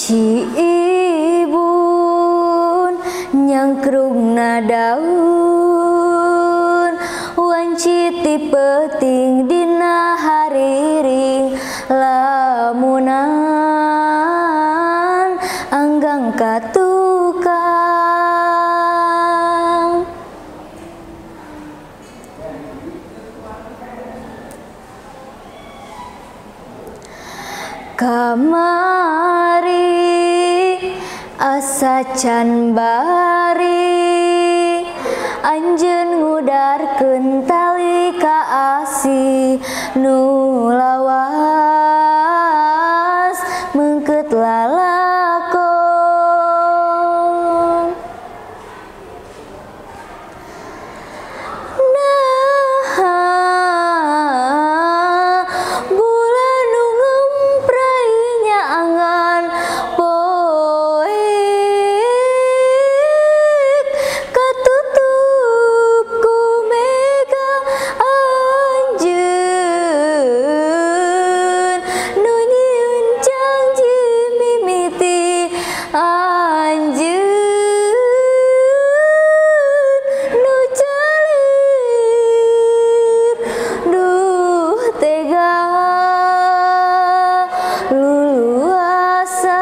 Ciibun nyangkrungna daun wanci ti peuting dina hariring lamunan anggang ka tukang. Kamari asa can bari anjeun ngudarkeun tali ka asih nu lawas meungkeut lalakon. Nah bulan nu ngemprai nyaangan poek katutup ku mega anjeun nu nyieun janji mimiti anjeun nu calir duh tega luluasan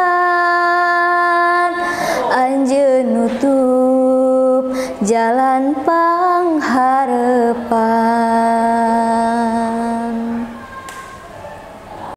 anjeun nutup jalan pangharepan.